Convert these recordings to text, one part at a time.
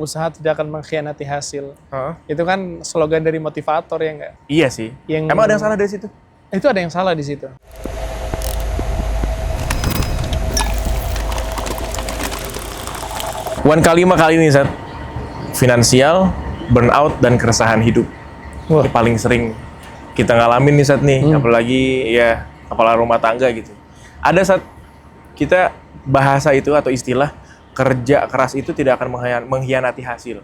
Usaha tidak akan mengkhianati hasil. Heeh. Itu kan slogan dari motivator ya enggak? Iya sih. Emang ada yang salah dari situ? Itu ada yang salah di situ. One Kalima kali ini, Sat. Finansial, burnout, dan keresahan hidup. Wah. Ini paling sering kita ngalamin nih, Sat, nih. Apalagi ya kepala rumah tangga gitu. Ada, Sat, kita bahasa itu atau istilah kerja keras itu tidak akan mengkhianati hasil.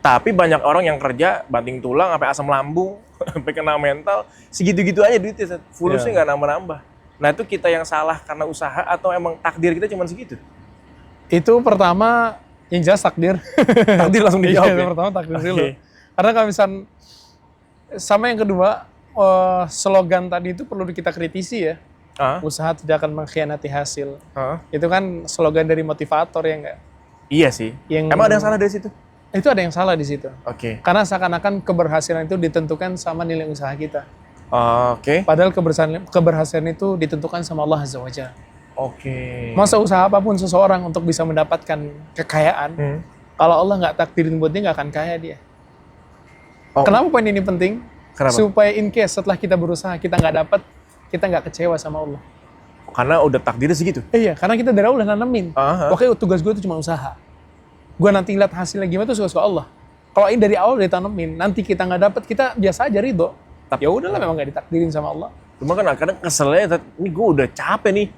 Tapi banyak orang yang kerja banting tulang sampai asam lambung, sampai kena mental, segitu-gitu aja duitnya, Sat. Fulusnya nggak nambah-nambah. Nah, itu kita yang salah karena usaha atau emang takdir kita cuma segitu? Itu pertama yang jelas takdir. Takdir langsung dijawab Iya, ya? pertama takdir dulu. Oke. Karena kalau sama yang kedua, slogan tadi itu perlu kita kritisi ya. Usaha tidak akan mengkhianati hasil. Itu kan slogan dari motivator ya enggak? Iya sih. Emang ada yang salah dari situ? Itu ada yang salah di situ. Oke. Karena seakan-akan keberhasilan itu ditentukan sama nilai usaha kita. Oke. Padahal keberhasilan itu ditentukan sama Allah Azza wa Jalla. Oke. Masa usaha apapun seseorang untuk bisa mendapatkan kekayaan, kalau Allah nggak takdirin buat dia, nggak akan kaya dia. Oh. Kenapa poin ini penting? Kenapa? Supaya in case setelah kita berusaha, kita nggak dapat, kita nggak kecewa sama Allah. Karena udah takdirnya segitu? Iya, karena kita dari awal udah nanemin. Aha. Oke, tugas gue itu cuma usaha. Gue nanti lihat hasilnya gimana itu suka-suka Allah. Kalau ini dari awal udah ditanemin, nanti kita nggak dapat, kita biasa aja ridho. Ya udahlah, memang nggak ditakdirin sama Allah. Cuma kan kadang keselnya, ini gue udah capek nih.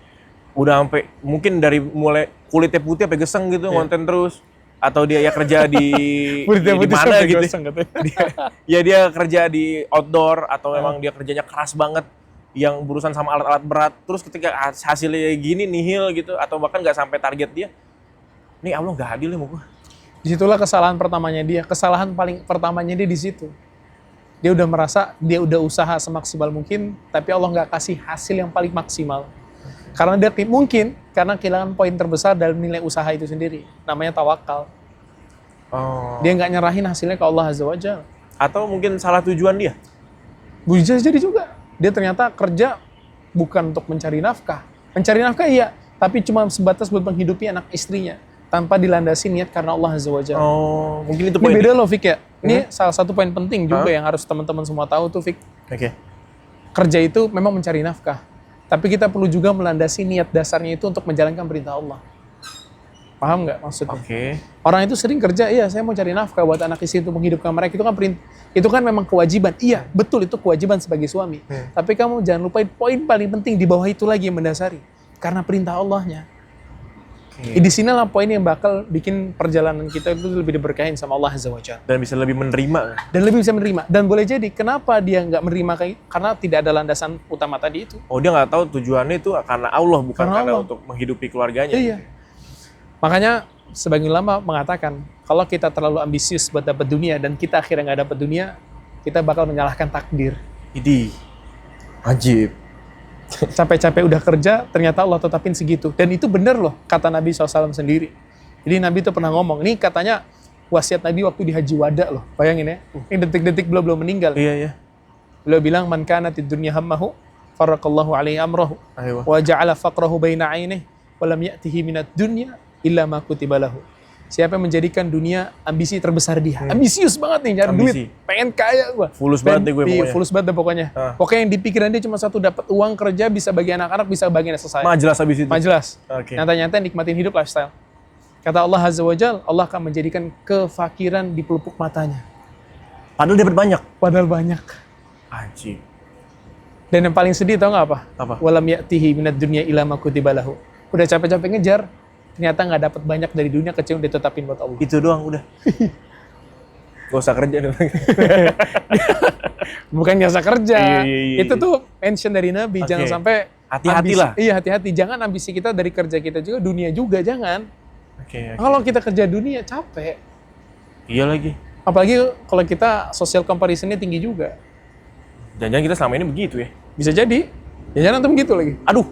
Udah sampai mungkin dari mulai kulitnya putih sampai geseng gitu, ngonten terus. Atau dia ya kerja di mana gitu. Dia kerja di outdoor atau memang dia kerjanya keras banget yang berurusan sama alat-alat berat. Terus ketika hasilnya gini nihil gitu atau bahkan nggak sampai target dia. Nih Allah nggak adil ya mau gue. Disitulah kesalahan pertamanya dia. Kesalahan paling pertamanya dia di situ. Dia udah merasa dia udah usaha semaksimal mungkin, tapi Allah nggak kasih hasil yang paling maksimal. Karena dia mungkin karena kehilangan poin terbesar dalam nilai usaha itu sendiri, namanya tawakal. Dia nggak nyerahin hasilnya ke Allah Azza wa Jalla. Atau mungkin salah tujuan dia? Bisa jadi juga. Dia ternyata kerja bukan untuk mencari nafkah. Mencari nafkah iya, tapi cuma sebatas buat menghidupi anak istrinya tanpa dilandasi niat karena Allah Azza wa Jalla. Mungkin itu Ini poin. beda loh, Fik ya. Ini salah satu poin penting juga yang harus teman-teman semua tahu tuh, Fik. Oke. Kerja itu memang mencari nafkah. Tapi kita perlu juga melandasi niat dasarnya itu untuk menjalankan perintah Allah. Paham nggak maksudnya? Oke. Orang itu sering kerja, iya saya mau cari nafkah buat anak istri untuk menghidupkan mereka. Itu kan memang kewajiban. Iya, betul itu kewajiban sebagai suami. Tapi kamu jangan lupain poin paling penting di bawah itu lagi yang mendasari. Karena perintah Allahnya. Di sinilah poin yang bakal bikin perjalanan kita itu lebih diberkahin sama Allah Azza wa Jalla. Dan bisa lebih menerima. Dan lebih bisa menerima. Dan boleh jadi, kenapa dia nggak menerima karena tidak ada landasan utama tadi itu. Oh, dia nggak tahu tujuannya itu karena Allah, bukan Karena karena Allah. untuk menghidupi keluarganya. Iya. Makanya sebagian ulama mengatakan, kalau kita terlalu ambisius buat dapat dunia dan kita akhirnya nggak dapat dunia, kita bakal menyalahkan takdir. Idih. Ajib. Capek-capek udah kerja, ternyata Allah tetapin segitu. Dan itu benar loh, kata Nabi SAW sendiri. Jadi Nabi itu pernah ngomong, ini katanya wasiat Nabi waktu di Haji Wada loh. Bayangin ya, ini detik-detik belum meninggal. Iya. Beliau bilang, man kanatid dunya hammahu, faraqallahu alaihi amrahu, Ayo. wa ja'ala faqrahu baina ainih, wa lam ya'tihi minad dunya illa ma kutiba lahu. Siapa yang menjadikan dunia ambisi terbesar dia. Ambisius banget nih, nyari Ambisi. duit. Pengen kaya gua. Fulus banget deh gue pokoknya. Fulus banget deh pokoknya. Pokoknya yang dipikiran dia cuma satu, dapat uang, kerja, bisa bagi anak-anak, bisa bagi selesai. Majelas habis itu. Majelas. Oke. Nyata-nyata nikmatin hidup lifestyle. Kata Allah Azza wa Jalla, Allah akan menjadikan kefakiran di pelupuk matanya. Padahal dapat banyak. Padahal banyak. Ajib. Dan yang paling sedih tau nggak apa? Apa? Walam ya'tihi minad dunya illa ma kutiba lahu. Udah capek-capek ngejar, ternyata nggak dapat banyak dari dunia kecuali ditetapin buat Allah. Itu doang udah. Gak usah kerja dong. Bukan nggak usah kerja. Iya. Itu tuh mention dari Nabi. Oke. Jangan sampai Hati-hati ambisi- lah. Iya, hati-hati. Jangan ambisi kita dari kerja kita juga, dunia juga jangan. Oke. Kalau kita kerja dunia capek. Iya lagi. Apalagi kalau kita social comparison-nya tinggi juga. Jangan-jangan kita selama ini begitu ya. Bisa jadi. Ya jangan nanti begitu lagi. Aduh.